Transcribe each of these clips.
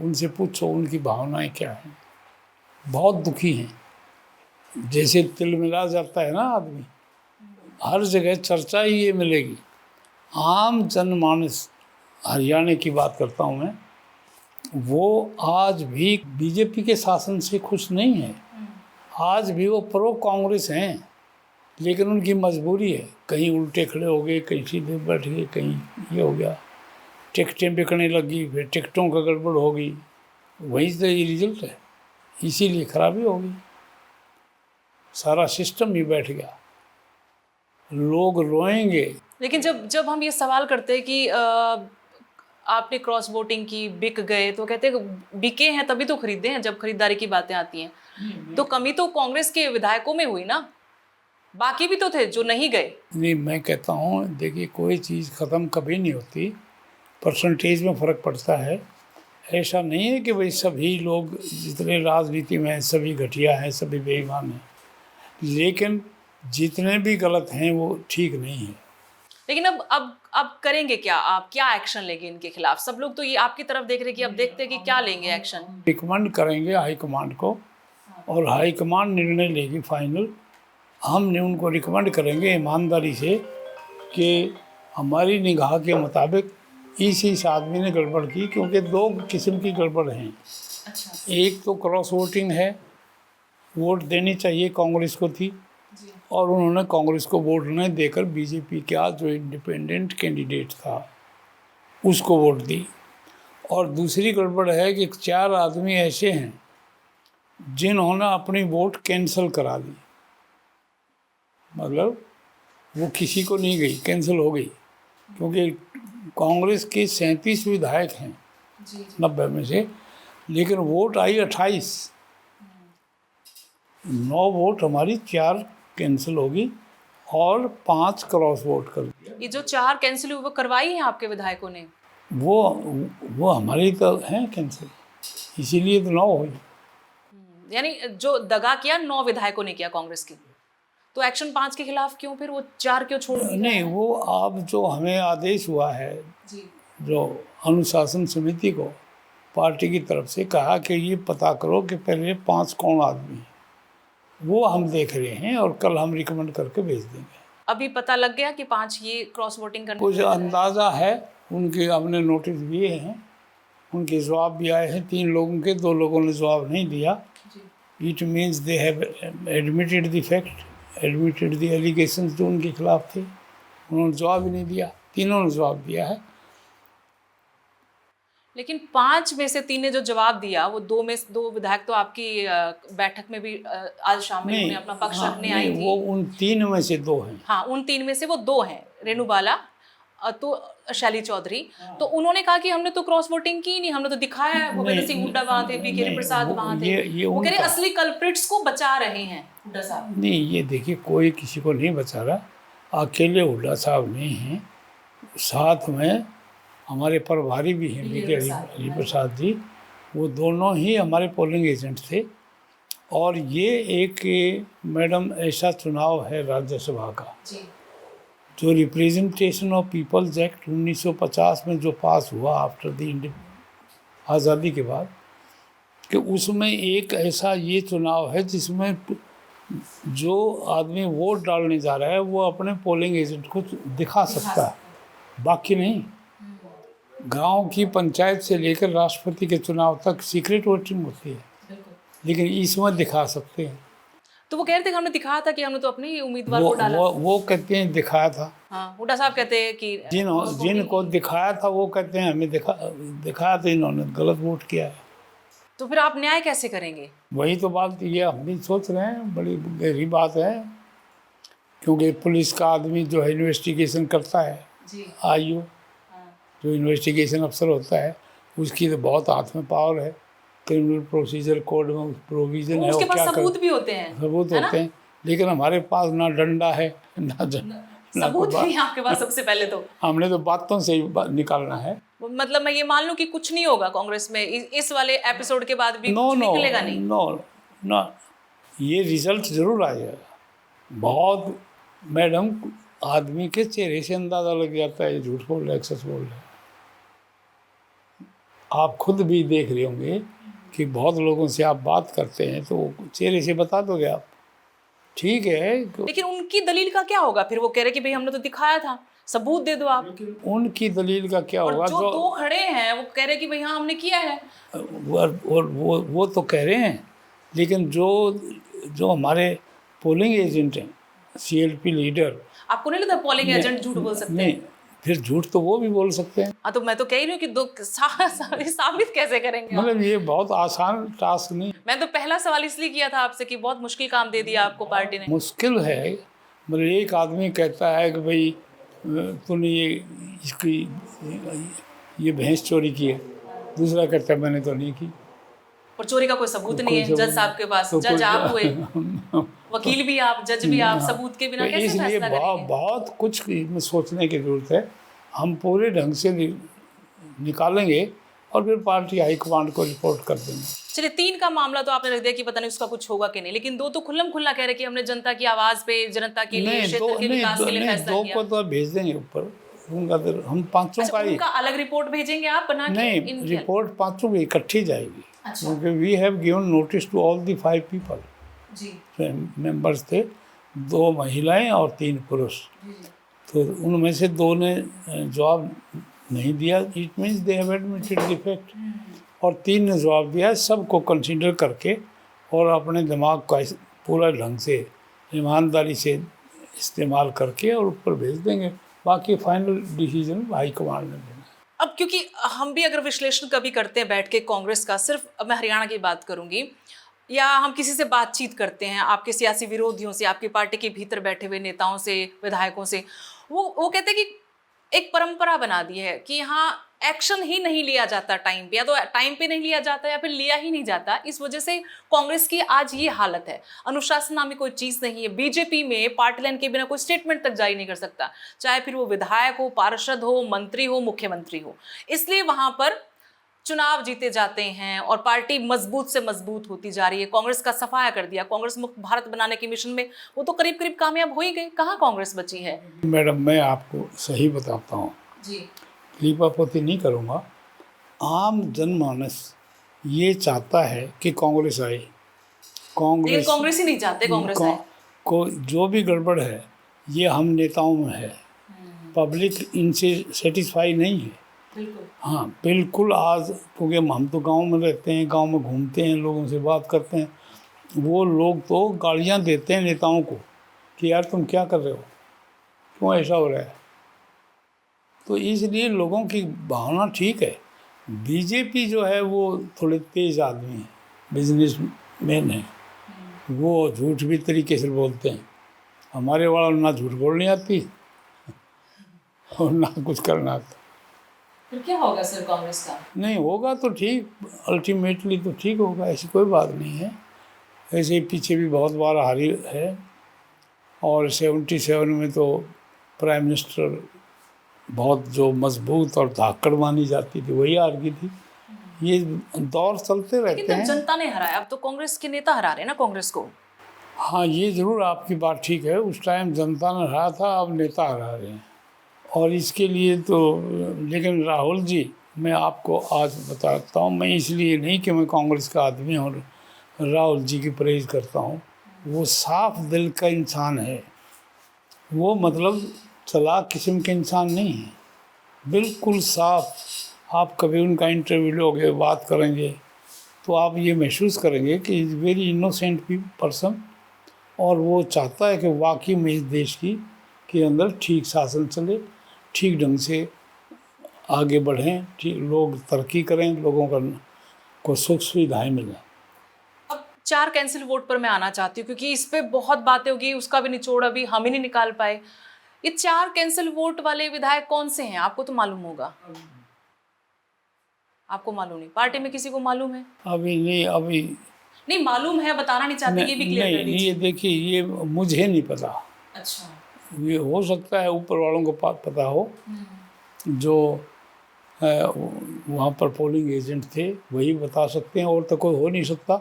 उनसे पूछो उनकी भावनाएं क्या हैं। बहुत दुखी हैं। जैसे तिलमिला जाता है ना आदमी, हर जगह चर्चा ही ये मिलेगी। आम जनमानस, हरियाणा की बात करता हूँ मैं, वो आज भी बीजेपी के शासन से खुश नहीं है। आज भी वो प्रो कांग्रेस हैं, लेकिन उनकी मजबूरी है। कहीं उल्टे खड़े हो गए, कहीं सीधे बैठ गए, कहीं ये हो गया, टिकटें बिकने लगी, फिर टिकटों का गड़बड़ हो गई। वही तो ये रिजल्ट है, इसीलिए खराबी हो गई। सारा सिस्टम ही बैठ गया, लोग रोएंगे। लेकिन जब हम ये सवाल करते हैं कि आपने क्रॉस वोटिंग की, बिक गए, तो कहते हैं बिके हैं तभी तो खरीदे हैं। जब खरीदारी की बातें आती हैं तो कमी तो कांग्रेस के विधायकों में हुई ना, बाकी भी तो थे जो नहीं गए। नहीं, मैं कहता हूँ देखिए, कोई चीज़ ख़त्म कभी नहीं होती, परसेंटेज में फ़र्क पड़ता है। ऐसा नहीं है कि भाई सभी लोग जितने राजनीति में हैं सभी घटिया हैं, सभी बेईमान हैं, लेकिन जितने भी गलत हैं वो ठीक नहीं है। लेकिन अब करेंगे क्या आप? क्या एक्शन लेंगे इनके खिलाफ? सब लोग तो ये आपकी तरफ देख रहे कि अब देखते हैं कि क्या लेंगे एक्शन। रिकमेंड करेंगे हाईकमांड को, और हाईकमांड निर्णय लेगी फाइनल। हमने उनको रिकमेंड करेंगे ईमानदारी से कि हमारी निगाह के मुताबिक इस आदमी ने गड़बड़ की, क्योंकि दो किस्म की गड़बड़ हैं। अच्छा। एक तो क्रॉस वोटिंग है, वोट देनी चाहिए कांग्रेस को थी, और उन्होंने कांग्रेस को वोट नहीं देकर बीजेपी का जो इंडिपेंडेंट कैंडिडेट था उसको वोट दी। और दूसरी गड़बड़ है कि 4 आदमी ऐसे हैं जिन्होंने अपनी वोट कैंसिल करा दी, मतलब वो किसी को नहीं गई, कैंसिल हो गई। क्योंकि कांग्रेस के 37 विधायक हैं 90 में से, लेकिन वोट आई 28। 9 वोट हमारी, 4 कैंसिल होगी और 5 क्रॉस वोट कर दिया। ये जो 4 कैंसिल हुए वो करवाई है आपके विधायकों ने? वो हमारी तो हैं कैंसिल, इसीलिए तो 9 हुई। यानी जो दगा किया 9 विधायकों ने किया कांग्रेस की, तो एक्शन 5 के खिलाफ क्यों, फिर वो 4 क्यों छोड़ दिया? नहीं, वो अब जो हमें आदेश हुआ है जी, जो अनुशासन समिति को पार्टी की तरफ से कहा कि ये पता करो कि पहले 5 कौन आदमी हैं, वो हम देख रहे हैं और कल हम रिकमेंड करके भेज देंगे। अभी पता लग गया कि 5 ये क्रॉस वोटिंग करने कुछ अंदाज़ा है, उनके हमने नोटिस दिए हैं, उनके जवाब भी आए हैं 3 लोगों के, 2 लोगों ने जवाब नहीं दिया। It means they have admitted the fact, admitted the allegations जो उनके खिलाफ थे, उन्होंने जवाब ही नहीं दिया। तीनों ने जवाब दिया है। लेकिन 5 में से 3 ने जो जवाब दिया, वो 2 विधायक तो आपकी बैठक में भी आज शाम में उन्हें अपना पक्ष रखने आई थी। वो उन 3 में से 2 हैं। हाँ, उन 3 में से वो 2 हैं, रेणु बाला तो शैली चौधरी। तो उन्होंने कहा कि हमने तो क्रॉस वोटिंग की नहीं, हमने तो दिखाया है। भूपेंद्र सिंह हुड्डा वहाँ थे, पी.के. प्रसाद वहाँ थे। वो कह रहे असली कल्प्रिट्स को बचा रहे हैं हुड्डा साहब। नहीं, ये देखिए, कोई किसी को नहीं बचा रहा। अकेले हुड्डा साहब नहीं हैं, साथ में हमारे प्रभारी भी हैं पी.के. हरि प्रसाद जी, वो दोनों ही हमारे पोलिंग एजेंट थे। और ये एक मैडम ऐसा चुनाव है राज्यसभा का, जो रिप्रेजेंटेशन ऑफ पीपल्स एक्ट 1950 में जो पास हुआ आफ्टर द आज़ादी के बाद, कि उसमें एक ऐसा ये चुनाव है जिसमें जो आदमी वोट डालने जा रहा है वो अपने पोलिंग एजेंट को दिखा सकता है, बाकी नहीं। गांव की पंचायत से लेकर राष्ट्रपति के चुनाव तक सीक्रेट वोटिंग होती है, लेकिन इसमें दिखा सकते हैं। तो वो कह रहे थे कि हमने दिखाया था कि हमने तो अपने ही उम्मीदवार को डाला। वो कहते हैं दिखाया था। हाँ, हुड्डा साहब कहते हैं कि जिनको दिखाया था वो कहते हैं हमें दिखाया था, इन्होंने गलत वोट किया है। तो फिर आप न्याय कैसे करेंगे? वही तो बात ये हम भी सोच रहे हैं, बड़ी गहरी बात है। क्योंकि पुलिस का आदमी जो है इन्वेस्टिगेशन करता है, आईओ जो इन्वेस्टिगेशन अफसर होता है, उसकी तो बहुत हाथ में पावर है। क्रिमिनल प्रोसीजर कोड में प्रोविजन है, उसके पास सबूत भी होते हैं, सबूत होते हैं, लेकिन हमारे पास ना डंडा है ना सबूत नहीं आपके पास। सबसे पहले तो हमने तो बातों से ही निकालना है। मतलब मैं ये मान लूं कि कुछ नहीं होगा कांग्रेस में इस वाले एपिसोड के बाद भी? कुछ निकलेगा नहीं? नो, ये रिजल्ट जरूर आएगा। बहुत मैडम, आदमी के चेहरे से अंदाजा लग जाता है झूठ बोल रहा है, सच बोल रहा है। आप खुद भी देख रहे होंगे कि बहुत लोगों से आप बात करते हैं तो चेहरे से बता दोगे आप, ठीक है। लेकिन उनकी दलील का क्या होगा फिर? वो कह रहे कि भाई हमने तो दिखाया था, सबूत दे दो आप। उनकी दलील का क्या और होगा? जो दो खड़े हैं वो कह रहे कि भाई हाँ हमने किया है। वो तो कह रहे हैं, लेकिन जो जो हमारे पोलिंग एजेंट हैं, CLP लीडर, आपको नहीं लगता पोलिंग एजेंट झूठ बोल सकते नहीं, हैं? फिर झूठ तो वो भी बोल सकते हैं। हाँ तो मैं तो कह रही हूँ कि साबित कैसे करेंगे आप? मतलब ये बहुत आसान टास्क नहीं, मैं तो पहला सवाल इसलिए किया था आपसे कि बहुत मुश्किल काम दे दिया आपको पार्टी ने। मुश्किल है। मतलब एक आदमी कहता है कि भाई तूने ये भैंस चोरी की है, दूसरा कहता है मैंने तो नहीं की। और चोरी का कोई सबूत नहीं है सबूत जज साहब के पास। तो जज आप हुए, हाँ, वकील भी आप, जज भी आप, सबूत के बिना कैसे इसलिए फैसला करेंगे? बहुत कुछ इसमें सोचने की जरूरत है। हम पूरे ढंग से निकालेंगे और फिर पार्टी हाईकमांड को रिपोर्ट कर देंगे। चलिए 3 का मामला तो आपने रख दिया कि पता नहीं उसका कुछ होगा कि नहीं, लेकिन 2 तो खुल्लम खुल्ला कह रहे कि हमने जनता की आवाज पे, जनता के लिए, क्षेत्र के विकास के लिए फैसला दो किया। को तो भेज देंगे ऊपर, उनका तो हम पांचों अच्छा, का ही उनका अलग रिपोर्ट भेजेंगे आप बना के? नहीं, इनकी रिपोर्ट पांचों की इकट्ठी जाएगी, अच्छा। क्योंकि we have given notice to all the 5 people जी मेंबर्स थे, 2 महिलाएं और 3 पुरुष। तो उनमें से 2 ने जवाब नहीं दिया, it means they have admitted the fact, और 3 ने जवाब दिया। सबको कंसीडर करके और अपने दिमाग का पूरा ढंग से ईमानदारी से इस्तेमाल करके और ऊपर भेज देंगे। बाकी फाइनल डिसीजन हाईकमांड ने लेना। अब क्योंकि हम भी अगर विश्लेषण कभी करते हैं बैठ के कांग्रेस का, सिर्फ अब मैं हरियाणा की बात करूंगी, या हम किसी से बातचीत करते हैं, आपके सियासी विरोधियों से, आपकी पार्टी के भीतर बैठे हुए नेताओं से, विधायकों से, वो कहते हैं कि एक परंपरा बना दी है कि यहाँ एक्शन ही नहीं लिया जाता टाइम पे, या तो टाइम पे नहीं लिया जाता या फिर लिया ही नहीं जाता। इस वजह से कांग्रेस की आज ये हालत है। अनुशासन नामी कोई चीज नहीं है। बीजेपी में पार्टी लाइन के बिना कोई स्टेटमेंट तक जारी नहीं कर सकता, चाहे फिर वो विधायक हो, पार्षद हो, मंत्री हो, मुख्यमंत्री हो। इसलिए वहां पर चुनाव जीते जाते हैं और पार्टी मजबूत से मजबूत होती जा रही है। कांग्रेस का सफाया कर दिया, कांग्रेस मुक्त भारत बनाने के मिशन में वो तो करीब करीब कामयाब हो ही गए। कहाँ कांग्रेस बची है? मैडम मैं आपको सही बताता हूँ जी, लीपापोती नहीं करूँगा। आम जनमानस ये चाहता है कि कांग्रेस आए। लेकिन कांग्रेस ही नहीं चाहते कांग्रेस आए। को जो भी गड़बड़ है ये हम नेताओं में है, पब्लिक इनसे सेटिस्फाई नहीं है। बिल्कुल। हाँ बिल्कुल। आज क्योंकि हम तो गांव में रहते हैं, गांव में घूमते हैं, लोगों से बात करते हैं, वो लोग तो गालियां देते हैं नेताओं को कि यार तुम क्या कर रहे हो, क्यों ऐसा हो रहा है। तो इसलिए लोगों की भावना ठीक है। बीजेपी जो है वो थोड़े तेज आदमी हैं, बिजनेस मैन है, वो झूठ भी तरीके से बोलते हैं। हमारे वाला ना झूठ बोलनी आती और ना कुछ करना आता। फिर क्या होगा सर कांग्रेस का? नहीं होगा तो ठीक, अल्टीमेटली तो ठीक होगा, ऐसी कोई बात नहीं है। ऐसे ही पीछे भी बहुत बार हारी है, और 77 में तो प्राइम मिनिस्टर बहुत जो मजबूत और धाकड़ मानी जाती थी वही हार गई थी। ये दौर चलते रहते लेकिन हैं। तो जनता ने हराया, अब तो कांग्रेस के नेता हरा रहे हैं ना कांग्रेस को। हाँ ये ज़रूर आपकी बात ठीक है, उस टाइम जनता ने हरा था, अब नेता हरा रहे हैं। और इसके लिए तो लेकिन राहुल जी, मैं आपको आज बताता हूँ, मैं इसलिए नहीं कि मैं कांग्रेस का आदमी हूँ राहुल जी की प्रेज़ करता हूँ। वो साफ दिल का इंसान है, वो मतलब चालाक किस्म के इंसान नहीं है, बिल्कुल साफ। आप कभी उनका इंटरव्यू लोगे, बात करेंगे तो आप ये महसूस करेंगे कि इज़ वेरी इनोसेंट पर्सन, और वो चाहता है कि वाकई में इस देश की के अंदर ठीक शासन चले, ठीक ढंग से आगे बढ़ें, ठीक लोग तरक्की करें, लोगों को सुख सुविधाएँ मिलें। अब 4 कैंसिल वोट पर मैं आना चाहती हूँ, क्योंकि इस पे बहुत बातें होगी, उसका भी निचोड़ अभी हम ही नहीं निकाल पाए। ये 4 कैंसिल वोट वाले विधायक कौन से हैं? आपको तो मालूम होगा। आपको मालूम नहीं? पार्टी में किसी को मालूम है? अभी नहीं मालूम है, बताना नहीं चाहते, ये भी क्लियर कर नहीं, ये दीजिए। देखिए ये मुझे नहीं पता। अच्छा। ये हो सकता है ऊपर वालों को पता हो, जो वहाँ पर पोलिंग एजेंट थे वही बता सकते हैं, और तो कोई हो नहीं सकता।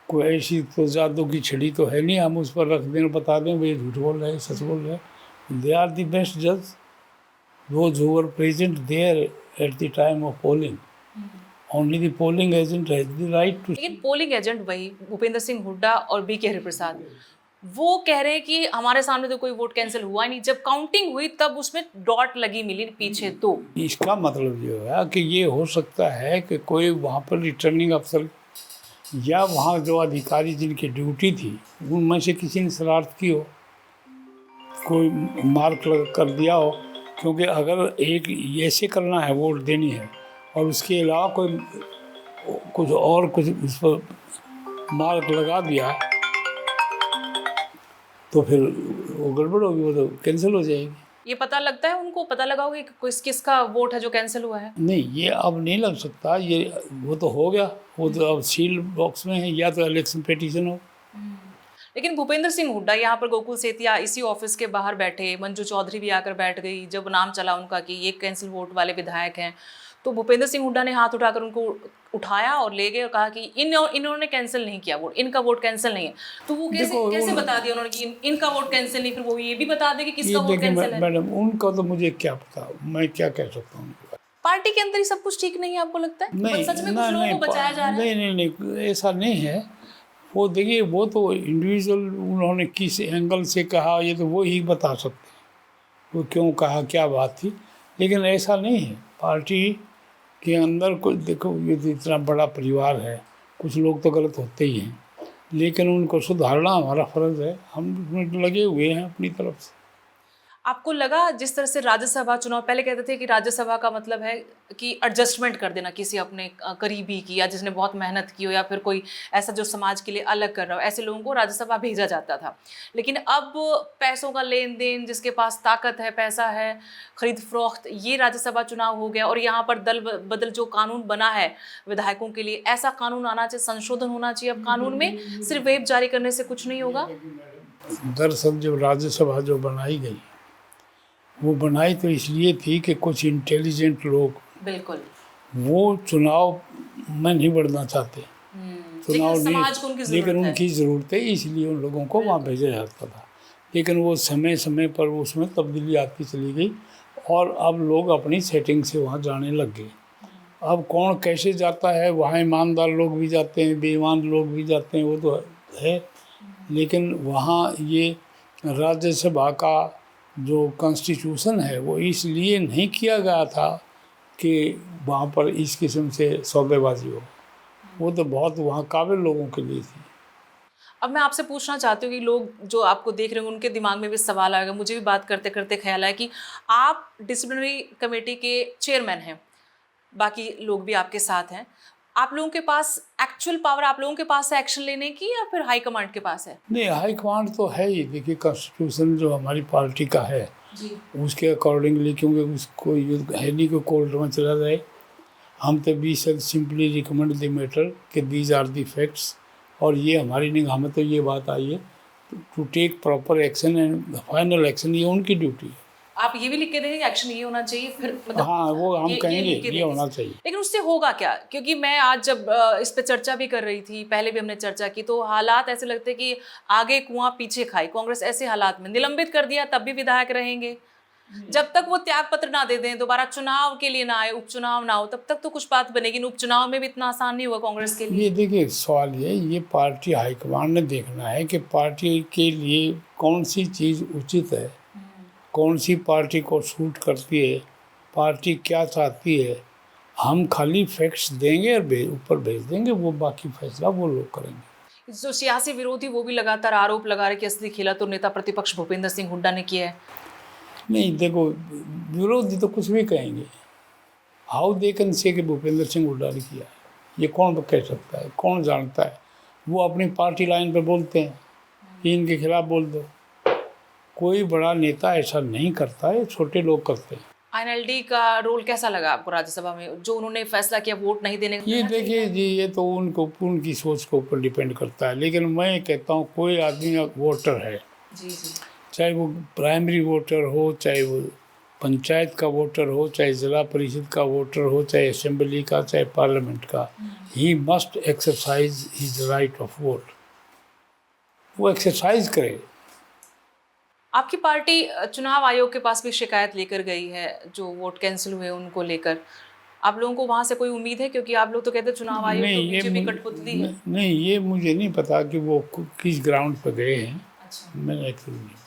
कोई ऐसी तो जादू की छड़ी तो है नहीं हम उस पर रख दें, बता दें भाई झूठ बोल रहे हैं, सच बोल रहे हैं। दे आर द बेस्ट जज, those who were present there at the time of polling, Only the polling agent has the right to. लेकिन पोलिंग एजेंट वही भूपेंद्र सिंह हुड्डा और बी के हरिप्रसाद, वो कह रहे हैं कि हमारे सामने तो कोई वोट कैंसिल हुआ ही नहीं, जब काउंटिंग हुई तब उसमें डॉट लगी मिली पीछे। तो इसका मतलब ये है कि ये हो सकता है कि कोई वहाँ पर रिटर्निंग अफसर या वहाँ जो अधिकारी जिनकी ड्यूटी थी उनमें से किसी ने शरारत की हो, कोई मार्क कर दिया हो। क्योंकि अगर एक ऐसे करना है, वोट देनी है, और उसके अलावा कोई कुछ और कुछ उस पर मार्क लगा दिया तो फिर वो गड़बड़ होगी, वो तो कैंसिल हो जाएगी। ये पता लगता है उनको, पता लगा होगा कि किसका वोट है जो कैंसिल हुआ है? नहीं, ये अब नहीं लग सकता, ये वो तो हो गया, वो तो अब सील बॉक्स में है, या तो इलेक्शन पिटीशन हो। लेकिन भूपेंद्र सिंह हुड्डा यहाँ पर गोकुल सेतिया इसी ऑफिस के बाहर बैठे, मंजू चौधरी भी आकर बैठ गई जब नाम चला उनका कि ये कैंसिल वोट वाले विधायक हैं, तो भूपेंद्र सिंह हुड्डा ने हाथ उठाकर उनको उठाया और ले गए और कहा कि इन्होंने कैंसिल नहीं किया वोट, इनका वोट कैंसिल नहीं है। तो वो कैसे बता दिया उन्होंने कि इनका वोट कैंसिल नहीं, फिर वो ये भी बता दे कि किसका वोट कैंसिल है? मैडम, उनका तो मुझे क्या पता, मैं क्या कह सकता हूँ उनके बारे में। पार्टी के अंदर ही सब कुछ ठीक नहीं है, आपको लगता है? नहीं, सच में कुछ लोगों को बचाया जा रहा है? नहीं, ऐसा नहीं है। वो देखिए, वो तो इंडिविजुअल उन्होंने किस एंगल से कहा ये तो वो ही बता सकते हैं, वो क्यों कहा, क्या बात थी। लेकिन ऐसा नहीं है, पार्टी के अंदर कोई, देखो ये तो इतना बड़ा परिवार है, कुछ लोग तो गलत होते ही हैं, लेकिन उनको सुधारना हमारा फ़र्ज़ है, हम उसमें लगे हुए हैं अपनी तरफ से। आपको लगा जिस तरह से राज्यसभा चुनाव, पहले कहते थे कि राज्यसभा का मतलब है कि एडजस्टमेंट कर देना किसी अपने करीबी की, या जिसने बहुत मेहनत की हो, या फिर कोई ऐसा जो समाज के लिए अलग कर रहा हो, ऐसे लोगों को राज्यसभा भेजा जाता था। लेकिन अब पैसों का लेन देन, जिसके पास ताकत है, पैसा है, खरीद फरोख्त, ये राज्यसभा चुनाव हो गया। और यहाँ पर दल बदल जो कानून बना है विधायकों के लिए, ऐसा कानून आना चाहिए, संशोधन होना चाहिए अब कानून में, सिर्फ वेब जारी करने से कुछ नहीं होगा। दरअसल जब राज्यसभा जो बनाई गई, वो बनाई तो इसलिए थी कि कुछ इंटेलिजेंट लोग, बिल्कुल, वो चुनाव में नहीं बढ़ना चाहते, चुनाव नहीं, लेकिन उनकी ज़रूरत है, इसलिए उन लोगों को वहाँ भेजा जाता था। लेकिन वो समय समय पर उसमें तब्दीली आती चली गई, और अब लोग अपनी सेटिंग से वहाँ जाने लग गए। अब कौन कैसे जाता है, वहाँ ईमानदार लोग भी जाते हैं, बेईमान लोग भी जाते हैं, वो तो है। लेकिन वहाँ ये राज्यसभा का जो कॉन्स्टिट्यूशन है वो इसलिए नहीं किया गया था कि वहाँ पर इस किस्म से सौदेबाजी हो, वो तो बहुत वहाँ काबिल लोगों के लिए थी। अब मैं आपसे पूछना चाहती हूँ कि लोग जो आपको देख रहे होंगे उनके दिमाग में भी सवाल आएगा, मुझे भी बात करते करते ख्याल आया कि आप डिसिप्लिनरी कमेटी के चेयरमैन हैं, बाकी लोग भी आपके साथ हैं, आप लोगों के पास एक्चुअल पावर आप लोगों के पास है एक्शन लेने की, या फिर हाई कमांड के पास है? नहीं, हाई कमांड तो है ही। देखिए, कॉन्स्टिट्यूशन जो हमारी पार्टी का है जी, उसके अकॉर्डिंगली, क्योंकि उसको ये है नहीं कि कोर्ट में चला जाए, हम तो we shall simply recommend the matter कि दीज आर द फैक्ट्स, और ये हमारी निगाह में तो ये बात आई है to take proper action and final action, ये उनकी ड्यूटी है। आप ये भी लिख के देंगे कि एक्शन ये होना चाहिए, फिर मतलब हाँ, वो हम कहेंगे ये होना चाहिए। लेकिन उससे होगा क्या? क्योंकि मैं आज जब इस पे चर्चा भी कर रही थी, पहले भी हमने चर्चा की, तो हालात ऐसे लगते कि आगे कुआं पीछे खाई। कांग्रेस ऐसे हालात में निलंबित कर दिया तब भी विधायक रहेंगे, जब तक वो त्याग पत्र ना दे दें, दोबारा चुनाव के लिए ना आए, उपचुनाव ना हो, तब तक तो कुछ बात बनेगी। उपचुनाव में भी इतना आसान नहीं होगा कांग्रेस के लिए। ये देखिए, सवाल ये पार्टी हाईकमान ने देखना है कि पार्टी के लिए कौन सी चीज़ उचित है, कौन सी पार्टी को सूट करती है, पार्टी क्या चाहती है। हम खाली फैक्ट्स देंगे और ऊपर भेज देंगे, वो बाकी फैसला वो लोग करेंगे। जो सियासी विरोधी वो भी लगातार आरोप लगा रहे कि असली खेला तो नेता प्रतिपक्ष भूपेंद्र सिंह हुड्डा ने किया है। नहीं, देखो, विरोधी तो कुछ भी कहेंगे, हाउ दे कैन से कि भूपेंद्र सिंह हुड्डा ने किया है, ये कौन कह सकता है, कौन जानता है। वो अपनी पार्टी लाइन पर बोलते हैं कि इनके खिलाफ बोल दो। कोई बड़ा नेता ऐसा नहीं करता है, छोटे लोग करते हैं। INLD का रोल कैसा लगा आपको राज्यसभा में, जो उन्होंने फैसला किया वोट नहीं देने का? ये देखिए जी, ये तो उनकी सोच के ऊपर डिपेंड करता है। लेकिन मैं कहता हूँ, कोई आदमी वोटर है, जी जी, चाहे वो प्राइमरी वोटर हो, चाहे वो पंचायत का वोटर हो, चाहे ज़िला परिषद का वोटर हो, चाहे असेंबली का, चाहे पार्लियामेंट का, he must exercise his right of vote. वो एक्सरसाइज करे। आपकी पार्टी चुनाव आयोग के पास भी शिकायत लेकर गई है, जो वोट कैंसिल हुए उनको लेकर। आप लोगों को वहां से कोई उम्मीद है, क्योंकि आप लोग तो कहते हैं चुनाव आयोग तो बीजेपी कठपुतली है। नहीं, ये मुझे नहीं पता कि वो किस ग्राउंड पर गए हैं। अच्छा। मैंने एक्चुअली नहीं